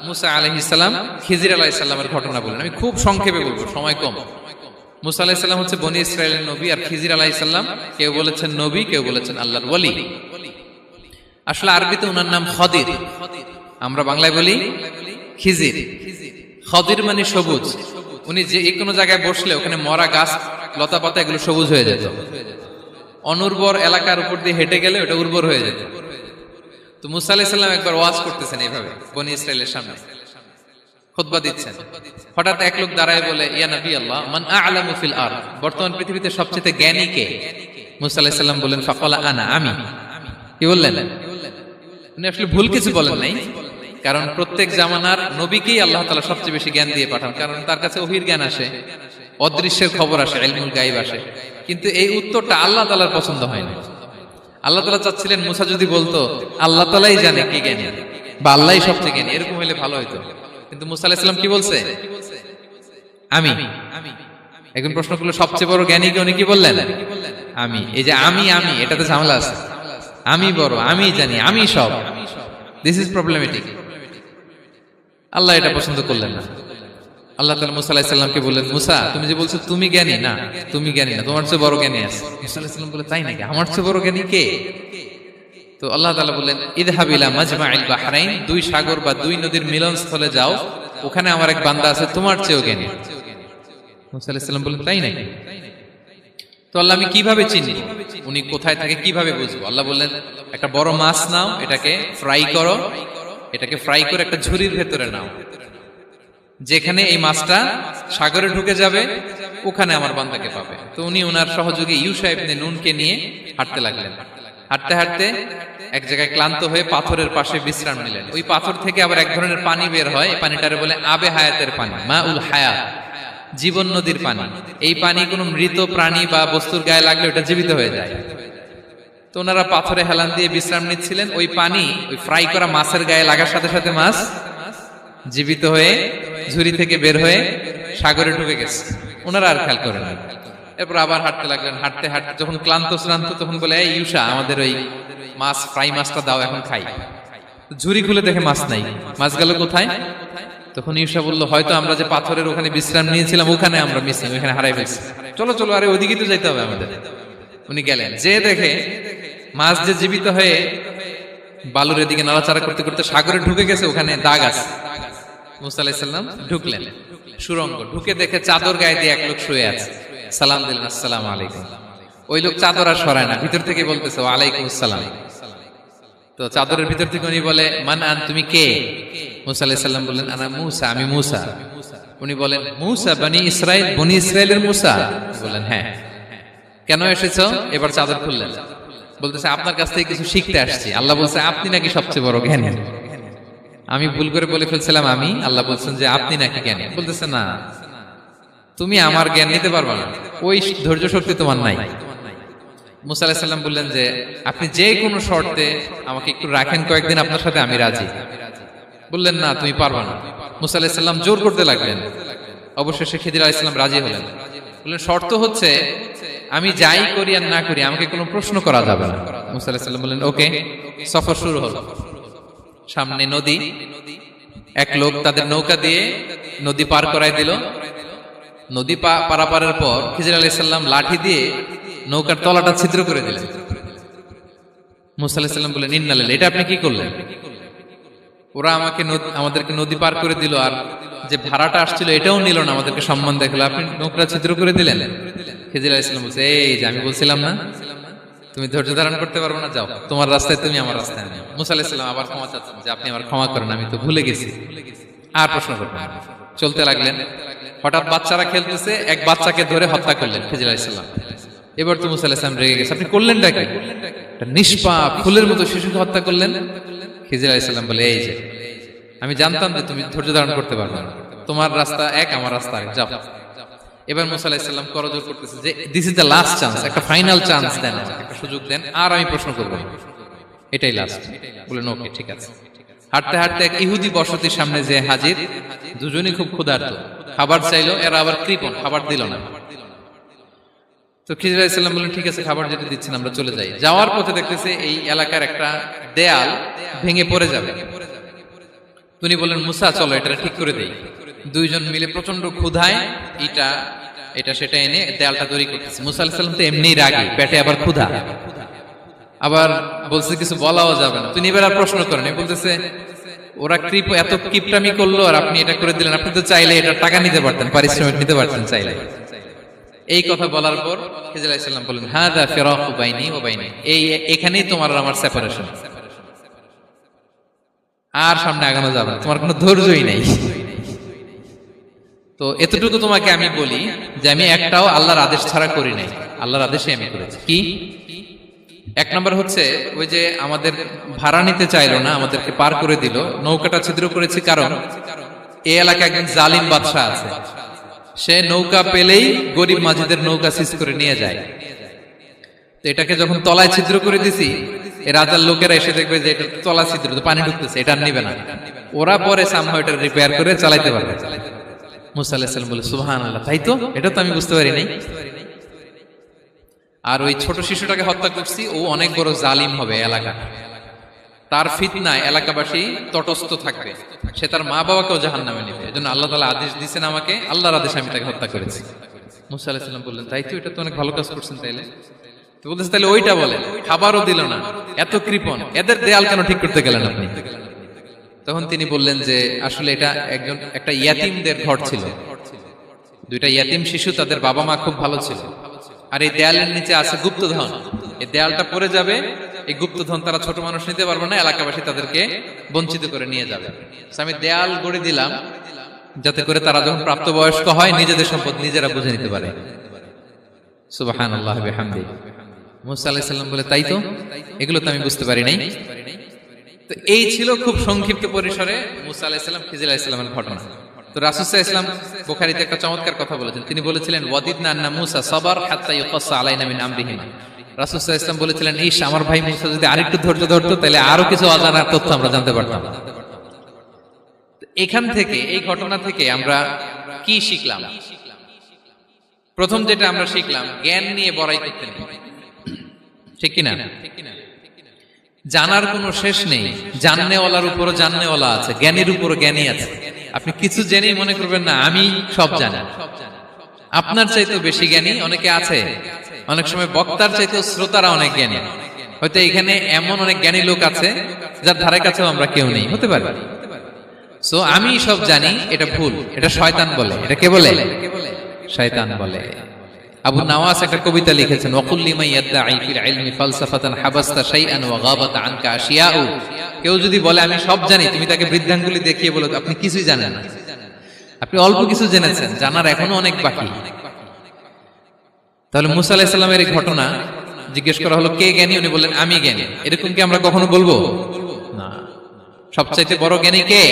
মুসা আলাইহিস সালাম খিজির আলাইহিস সালামের ঘটনা বলেন। আমি খুব সংক্ষেপে বলবো, সময় কম। মুসা আলাইহিস সালাম হচ্ছে বনি ইসরাইলের নবী, আর খিজির আলাইহিস সালাম কেউ বলেছেন নবী, কেউ বলেছেন আল্লাহর ওয়ালি। আসলে আরবিতে ওনার নাম খদির, আমরা বাংলায় বলি খিজির। খদির মানে সবুজ। উনি যে কোনো জায়গায় বসলে ওখানে মরা গাছ লতা পাতা এগুলো সবুজ হয়ে যেত। অনুর্বর এলাকার উপর দিয়ে হেঁটে গেলে ওটা উর্বর হয়ে যেত। তো মুসা আলাইহিস সালাম একবার ওয়াজ করতেছেন এইভাবে বনি ইসরাইলের সামনে, খুতবা দিচ্ছেন। হঠাৎ এক লোক দাঁড়ায় বলে, ইয়া নবী আল্লাহ, মান আ'লামু ফিল আরদ, বর্তমান পৃথিবীতে সবচেয়ে জ্ঞানী কে? মুসা আলাইহিস সালাম বলেন, ফাকালা আনা, আমি। কি বললেন? উনি আসলে ভুল কিছু বলেন নাই, কারণ প্রত্যেক জামানার নবীকেই আল্লাহ তাআলা সবচেয়ে বেশি জ্ঞান দিয়ে পাঠান, কারণ তার কাছে ওহীর জ্ঞান আসে, অদৃশ্যের খবর আসে, ইলমুল গায়ব আসে। কিন্তু এই উত্তরটা আল্লাহ তাআলার পছন্দ হয় না। আল্লাহ তাআলা চাচ্ছিলেন মুসা যদি বলতো আল্লাহ তাআলাই জানে কি জ্ঞানী বা আল্লাহই সবচেয়ে জ্ঞানী, এরকম হলে ভালো হতো। কিন্তু মুসা আলাইহিস সালাম কি বলছে? আমি। এখন প্রশ্ন করলো সবচেয়ে বড় জ্ঞানী কে? উনি কি বললেন? আমি। এই যে আমি এটাতে ঝামেলা আছে। আমি বড়, আমি জানি, আমি সব, দিস ইজ প্রবলেমেটিক। আল্লাহ এটা পছন্দ করলেন না। আল্লাহ তাআলা মুসা আলাইহিস সালামকে বললেন, মুসা তুমি যে বলছো তুমি জ্ঞানী, না তুমি জ্ঞানী না, তোমার চেয়ে বড় জ্ঞানী আছে। মুসা আলাইহিস সালাম বলে, তাই নাকি? আমার চেয়ে বড় জ্ঞানী কে? তো আল্লাহ তাআলা বললেন, ইযহাব ইলা মাজমাইল বাহরাইন, দুই সাগর বা দুই নদীর মিলনস্থলে যাও, ওখানে আমার এক বান্দা আছে তোমার চেয়েও জ্ঞানী। মুসা আলাইহিস সালাম বললেন, তাই নাকি? তো আল্লাহ, আমি কিভাবে চিনি উনি কোথায় থাকে, কিভাবে বুঝবো? আল্লাহ বললেন, একটা বড় মাছ নাও, এটাকে ফ্রাই করো, এটাকে ফ্রাই করে একটা ঝুড়ির ভেতরে নাও, যেখানে এই মাছটা সাগরে ঢুকে যাবে ওখানে আমার বান্দাকে পাবে। তো উনি ওনার সহযোগী ইউশা ইবনে নুনকে নিয়ে হাঁটতে লাগলেন। হাঁটতে হাঁটতে এক জায়গায় ক্লান্ত হয়ে পাথরের পাশে বিশ্রাম নিলেন। ওই পাথর থেকে আবার এক ধরনের পানি বের হয়, এই পানিটারে বলে আবে হায়াতের পানি, মা উল হায়াত, জীবন নদীর পানি। এই পানি কোনো মৃত প্রাণী বা বস্তুর গায়ে লাগলে ওটা জীবিত হয়ে যায়। তো ওনারা পাথরে হেলান দিয়ে বিশ্রাম নিচ্ছিলেন। ওই পানি ওই ফ্রাই করা মাছের গায়ে লাগার সাথে সাথে মাছ জীবিত হয়ে ঝুড়ি থেকে বের হয়ে সাগরে ঢুকে গেছে। ওনারা আর খেয়াল করেন না। এরপর আবার হাঁটতে লাগলেন। হাঁটতে হাঁটতে যখন ক্লান্ত শ্রান্ত, তখন বলে, এই ইউশা, আমাদের ওই মাছ ফ্রাই মাছটা দাও, এখন খাই। ঝুড়ি খুলে দেখে মাছ নাই। মাছ গেল কোথায়? তখন ইউশা বলল, হয়তো আমরা যে পাথরের ওখানে বিশ্রাম নিয়েছিলাম ওখানে আমরা মিসিং, ওখানে হারাই ফেলছি। চলো চলো, আরে ওইদিকে তো যাইতে হবে আমাদের। উনি গেলেন, যে দেখে মাছ যে জীবিত হয়ে বালুর এদিকে নাড়াচাড়া করতে করতে সাগরে ঢুকে গেছে, ওখানে দাগ আছে। মুসা আলাইহিস সালাম ঢুকলেন সুরঙ্গ, ঢুকে দেখে চাদর গায়ে দিয়ে এক লোক শুয়ে আছে। সালাম দিলেন, আসসালামু আলাইকুম। ওই লোক চাদর আর সরায় না, ভিতর থেকে বলতেছে, ওয়ালাইকুম আসসালাম। তো চাদরের ভিতর থেকে উনি বলে, মান আন, তুমি কে? মুসা আলাইহিস সালাম বললেন, আনা মুসা, আমি মুসা। উনি বলেন, মুসা বনি ইসরাইল, বনি ইসরাইলের মুসা? বলেন, হ্যাঁ। কেন এসেছো? এবার চাদর খুললেন। বলতেছে, আপনার কাছ থেকে কিছু শিখতে আসছি। আল্লাহ বলছে, আপনি নাকি সবচেয়ে বড় জ্ঞানী। আমি ভুল করে বলে ফেলছিলাম আমি। আল্লাহ বলছেন যে আপনি নাকি জ্ঞানী। বলতেছে, না, তুমি আমার জ্ঞান নিতে পারবে না, ওই ধৈর্য শক্তি তোমার নাই। মুসা আলাইহিস সালাম বললেন যে আপনি যে কোনো শর্তে আমাকে একটু রাখেন কয়েকদিন, আপনার সাথে আমি রাজি। বললেন, না, তুমি পারবে না। মুসা আলাইহিস সালাম জোর করতে লাগলেন। অবশেষে খিদির আলাইহিস সালাম রাজি হলেন। বললেন, শর্ত হচ্ছে আমি যাই করি আর না করি আমাকে কোনো প্রশ্ন করা যাবে না। মুসা আলাইহিস সালাম বললেন, ওকে। সফর শুরু হলো। সামনে নদী, এক লোক তাদের নৌকা দিয়ে নদী পার করাই দিল। নদী পারাপারের পর খিজির আলাইহিস সালাম লাঠি দিয়ে নৌকার তলাটা ছিদ্র করে দিলেন। মুসা আলাইহিস সালাম বললেন, ইন্না লিল্লাহি, এটা আপনি কি করলেন? ওরা আমাদেরকে নদী পার করে দিল, আর যে ভাড়াটা আসছিল এটাও নিল না, আমাদেরকে সম্মান দেখালো, আপনি নৌকা ছিদ্র করে দিলেন। খিজির আলাইহিস সালাম বলছে, এই যে আমি বলছিলাম না তুমি ধৈর্য ধারণ করতে পারবে না, যাও, তোমার রাস্তায় তুমি, আমার রাস্তায় আমি। মুসা আলাইহিস সালাম আবার ক্ষমা চাচ্ছেন যে আপনি আমার ক্ষমা করেন, আমি তো ভুলে গেছি, আর প্রশ্ন করবেন না। চলতে লাগলেন। হঠাৎ বাচ্চারা খেলতেছে, এক বাচ্চাকে ধরে হত্যা করলেন খিজির আলাইহিস সালাম। এবার তো মুসা আলাইহিস সালাম রেগে গেছে, আপনি করলেনটা কি? একটা নিষ্পাপ ফুলের মতো শিশুকে হত্যা করলেন। খিজির আলাইহিস সালাম বলে, এই যে আমি জানতাম যে তুমি ধৈর্য ধারণ করতে পারবে না, তোমার রাস্তা এক, আমার রাস্তা এক, যাও। এবার মুসা আলাইহিস সালাম করজোর করতেছে যে this is the last chance, একটা ফাইনাল চান্স দেন, একটা সুযোগ দেন, আর আমি প্রশ্ন করব না, এটাই লাস্ট। বলেন, ওকে, ঠিক আছে। হাঁটতে হাঁটতে এক ইহুদি বসতির সামনে যে হাজির। দুজনই খুব ক্ষুধার্ত, খাবার চাইলো, এরা আবার কৃপণ, খাবার দিল না। তো খিজির আলাইহিস সালাম বললেন, ঠিক আছে, খাবার যেটা দিচ্ছেন আমরা চলে যাই। যাওয়ার পথে দেখতেছে এই এলাকার একটা দেয়াল ভেঙে পড়ে যাবে। তো তিনি বললেন মুসা চলো এটা ঠিক করে দেই। দুইজন মিলে প্রচন্ড ক্ষুধায় এটা সেটা এনে দেয়ালটা তৈরি করতেছে। মুসা আলাইহিস সালাম তো এমনিই রাগী, পেটে আবার ক্ষুধা, আবার বলছে কিছু বলাও যাবে না। তিনি এবার আর প্রশ্ন করেন, বলতেছে ওরা এত কিপটামি করলো আর আপনি এটা করে দিলেন, আপনি তো চাইলে এটা টাকা নিতে পারতেন, পারিশ্রমিক নিতে পারতেন চাইলে। এই কথা বলার পর খিজির আলাইহিস সালাম বললেন হাযা ফিরাকু বাইনি ওয়া বাইনি, এখানেই তোমার আর আমার সেপারেশন, আর সামনে আগানো যাবে না, তোমার কোনো ধৈর্যই নাই। তো এতটুকু তোমাকে আমি বলি যে আমি একটাও আল্লাহর আদেশ ছাড়া করি নাই, আল্লাহর আদেশে আমি করেছি। কি? এক নম্বর হচ্ছে ওই যে আমাদের ভাড়া নিতে চাইলো না, আমাদেরকে পার করে দিল, নৌকাটা ছিদ্র করেছি কারণ এই এলাকায় একজন জালিম বাদশাহ আছে, সে নৌকা পেলেই গরিব মাঝিদের নৌকা সিজ করে নিয়ে যায়। তো এটাকে যখন তলায় ছিদ্র করে দিছি, এই রাজার লোকেরা এসে দেখবে যে এটা তলা ছিদ্র, তো পানি ঢুকতেছে, এটা নিবে না, ওরা পরে সামহাও এটা রিপেয়ার করে চালাইতে পারবে। মুসা আলাইহিস সালাম বলে সুবহানাল্লাহ, তাই তো, এটা তো আমি বুঝতে পারি নাই। আর ওই ছোট শিশুটাকে হত্যা করছি, ও অনেক বড় জালিম হবে এলাকা, তার ফিতনায় এলাকাবাসী তটস্থ থাকবে, সে তার মা বাবাকেও জাহান্নামে নেবে, এজন্য আল্লাহ তাআলা আদেশ দিয়েছেন আমাকে, আল্লাহর আদেশে আমি তাকে হত্যা করেছি। মুসা আলাইহিস সালাম বললেন তাই তো, এটা তো অনেক ভালো কাজ করছেন। তাইলে তো বলতেছে তাহলে ওইটা বলেন, খাবারও দিল না, এত কৃপণ, এদের দেয়াল কেন ঠিক করতে গেলেন আপনি? তখন তিনি বললেন যে আসলে এটা একটা ইয়াতিমদের ঘর ছিল, দুইটা ইয়াতিম শিশু, তাদের বাবা মা খুব ভালো ছিল, আর এই দেয়ালের নিচে আছে গুপ্তধন, এই দেয়ালটা পড়ে যাবে, এই গুপ্তধন তারা ছোট মানুষ নিতে পারবে না, এলাকাবাসী তাদেরকে বঞ্চিত করে নিয়ে যাবে। আমি দেয়াল গড়ে দিলাম যাতে করে তারা যখন প্রাপ্তবয়স্ক হয় নিজেদের সম্পদ নিজেরা বুঝে নিতে পারে। সুবহানাল্লাহ বিহামদিহি। মুসা আলাইহিস সালাম বলে তাই তো, এগুলো তো আমি বুঝতে পারি নাই। তো এই ছিল খুব সংক্ষিপ্ত পরিসরে মুসা আলাইহিস সালাম খিজির আলাইহিস সালামের ঘটনা। তো রাসূল সাল্লাল্লাহু আলাইহি ওয়াসাল্লাম বুখারীতে একটা চমৎকার কথা বলেছেন, তিনি বলেছিলেন ওয়াদিদনা আন্না মুসা সাবার হাত্তা ইউকাসসা আলাইনা মিন আমরিহিমা। রাসূল সাল্লাল্লাহু আলাইহি ওয়াসাল্লাম বলেছিলেন ইস, আমার ভাই মুসা যদি আরেকটু ধৈর্য ধরতো তাহলে আরো কিছু অজানা তথ্য আমরা জানতে পারতাম। এখান থেকে, এই ঘটনা থেকে আমরা কি শিখলাম? প্রথম যেটা আমরা শিখলাম, জ্ঞান নিয়ে বড়াই করতে নেই, ঠিক কিনা? জানার কোনো শেষ নেই, জাননেওয়ালার উপরও জাননেওয়ালা আছে, জ্ঞানীর উপরও জ্ঞানী আছে। আপনি কিছু জেনেই মনে করবেন না আমি সব জানি, আপনার চাইতে বেশি জ্ঞানী অনেকে আছে। অনেক সময় বক্তার চাইতে শ্রোতারা অনেক জ্ঞানী, হয়তো এখানে এমন অনেক জ্ঞানী লোক আছে যার ধারে কাছেও আমরা কেউ নেই, হতে পারে। সো আমি সব জানি, এটা ভুল, এটা শয়তান বলে। এটা কে বলে? শয়তান বলে। আবু নাওয়াস একটা কবিতা লিখেছেন, ওয়াকুল লিমান ইয়াদঈ ফিল ইলমি ফালসাফাতান হাবাসতা শাইআন ওয়া গাবাত আনকা আশিয়াউ। কেউ যদি বলে আমি সব জানি, তুমি তাকে বৃদ্ধাঙ্গুলি দেখিয়ে বলো আপনি কিছুই জানেন না, আপনি অল্প কিছু জেনেছেন, জানার এখনো অনেক বাকি। তাহলে মুসা আলাইহিস সালামের এই ঘটনা জিজ্ঞেস করা হলো কে জ্ঞানী, উনি বললেন আমি জ্ঞানী। এরকম কি আমরা কখনো বলবো না? সবচাইতে বড় জ্ঞানী কে?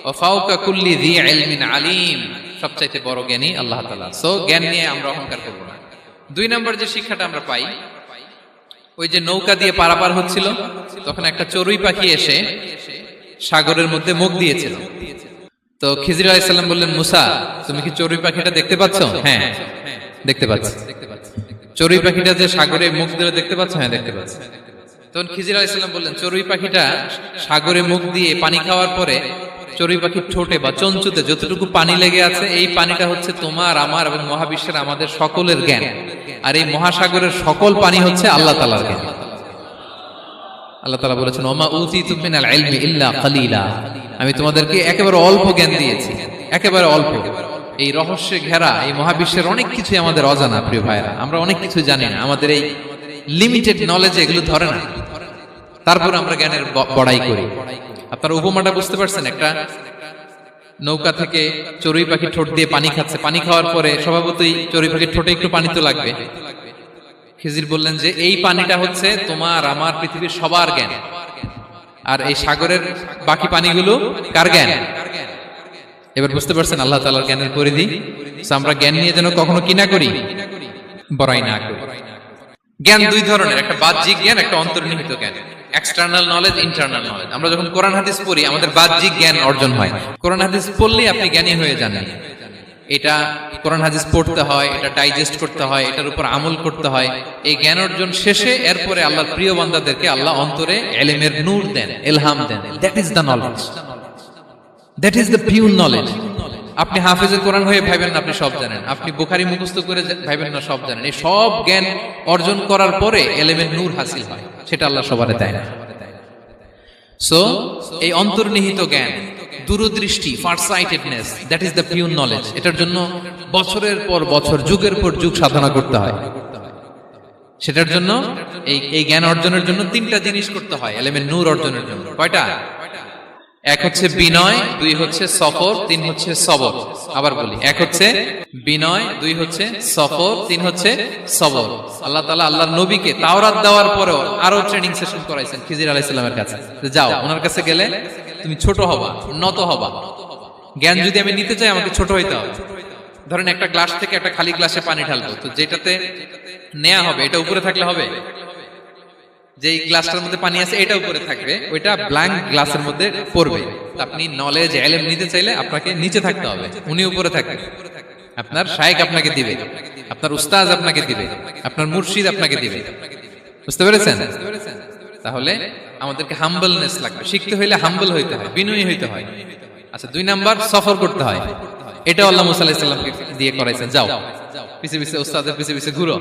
ওয়া ফাওকা কুল্লি যী ইলমিন আলিম, সবচাইতে বড় জ্ঞানী আল্লাহ তাআলা। সো জ্ঞান নিয়ে আমরা অহংকার করব না। দুই নাম্বার যে শিক্ষাটা আমরা পাই, ওই যে নৌকা দিয়ে পারাপার হচ্ছিল, তখন একটা চড়ুই পাখি এসে সাগরের মধ্যে মুখ দিয়েছিল। তো খিজির আলাইহিস সালাম বললেন মুসা, তুমি কি চড়ুই পাখিটা দেখতে পাচ্ছ? হ্যাঁ দেখতে পাচ্ছি। চড়ুই পাখিটা যে সাগরে মুখ দিয়ে দেখতে পাচ্ছ? হ্যাঁ দেখতে পাচ্ছি। তখন খিজির আলাইহিস সালাম বললেন চড়ুই পাখিটা সাগরে মুখ দিয়ে পানি খাওয়ার পরে চড়ুই পাখির ঠোঁটে বা চঞ্চুতে যতটুকু পানি লেগে আছে, এই পানিটা হচ্ছে তোমার, আমার এবং মহাবিশ্বের আমাদের সকলের জ্ঞান, আর এই মহাসাগরের সকল পানি হচ্ছে আল্লাহ তাআলার জ্ঞান। আল্লাহ তাআলা বলেছেন ওমা উতিতু মিনাল ইলমি ইল্লা কালিলা, আমি তোমাদেরকে একেবারে অল্প জ্ঞান দিয়েছি, একেবারে অল্প। এই রহস্যে ঘেরা এই মহাবিশ্বের অনেক কিছু আমাদের অজানা। প্রিয় ভাইরা, আমরা অনেক কিছু জানি না, আমাদের এই লিমিটেড নলেজ এগুলো ধরে না, তারপর আমরা জ্ঞানের বড়াই করি। আপনারা উপমাটা বুঝতে পারছেন? একটা নৌকা থেকে চড়ুই পাখি ঠোঁট দিয়ে পানি খাচ্ছে, পানি খাওয়ার পরে স্বভাবতই চড়ুই পাখির ঠোঁটে একটু পানি তো লাগবে। খিজির বললেন যে এই পানিটা হচ্ছে তোমার, আমার, পৃথিবীর সবার জ্ঞান, আর এই সাগরের বাকি পানিগুলো কার জ্ঞান? এবার বুঝতে পারছেন আল্লাহ তাআলার জ্ঞানের পরিধি। আমরা জ্ঞান নিয়ে যেন কখনো কি না করি, বড়াই না করি। জ্ঞান দুই ধরনের, একটা বাহ্যিক জ্ঞান, একটা অন্তর্নিহিত জ্ঞান। External knowledge, internal knowledge. আমরা যখন কোরআন হাদিস পড়ি আমাদের বাহ্যিক জ্ঞান অর্জন হয়। কোরআন হাদিস পড়লেই আপনি জ্ঞানী হয়ে যান। এটা কোরআন হাদিস পড়তে হয়, এটা ডাইজেস্ট করতে হয়, এটার উপর আমল করতে হয়। এই জ্ঞান অর্জন শেষে এরপরে আল্লাহর প্রিয় বান্দাদেরকে আল্লাহ অন্তরে ইলমের নূর দেন, ইলহাম দেন। That is the knowledge. That is the pure knowledge. আপনি হাফেজে কোরআন হয়ে ভাবেন না আপনি সব জানেন, আপনি বুখারী মুখস্থ করে ভাবেন না সব জানেন। এই সব জ্ঞান অর্জন করার পরে এলেমের নূর হাসিল হয়, সেটা আল্লাহ সবারে দেয় না। সো এই অন্তর্নিহিত জ্ঞান, দূরদৃষ্টি, farsightedness, that is the pure knowledge. এটার জন্য বছরের পর বছর, যুগের পর যুগ সাধনা করতে হয়। সেটার জন্য এই জ্ঞান অর্জনের জন্য তিনটা জিনিস করতে হয় এলেমের নূর অর্জনের জন্য। কয়টা? এক হচ্ছে বিনয়, দুই হচ্ছে সফর, তিন হচ্ছে সবর। আবার বলি, এক হচ্ছে বিনয়, দুই হচ্ছে সফর, তিন হচ্ছে সবর। আল্লাহ তাআলা আল্লাহর নবীকে তাওরাত দেওয়ার পরেও আরো ট্রেনিং সেশন করাইছেন খিজির আলাইহিস সালামের কাছে। যাও, ওনার কাছে গেলে তুমি ছোট হবা, নত হবা। জ্ঞান যদি আমি নিতে চাই আমাকে ছোট হইতে হবে। ধরেন একটা গ্লাস থেকে একটা খালি গ্লাসে পানি ঢালবো, তো যেটাতে নেওয়া হবে এটা উপরে থাকলে হবে? যেই গ্লাসটার মধ্যে পানি আছে এটা উপরে থাকবে, ওইটা ব্ল্যাঙ্ক গ্লাসের মধ্যে পড়বে। আপনি নলেজ ইলম নিতে চাইলে আপনাকে নিচে থাকতে হবে, উনি উপরে থাকবে। আপনার শায়েখ আপনাকে দিবে, আপনার উস্তাদ আপনাকে দিবে, আপনার মুর্শিদ আপনাকে দিবে। বুঝতে পেরেছেন? তাহলে আমাদেরকে হাম্বলনেস লাগবে, শিখতে হইলে হাম্বল হইতে হয়, বিনয়ী হইতে হয়। আচ্ছা, দুই নাম্বার সফর করতে হয়। এটা আল্লাহ মুসা আলাইহিস সালামকে দিয়ে করাইছেন, যাও পিছে পিছে উস্তাদের পিছে পিছে ঘুরো।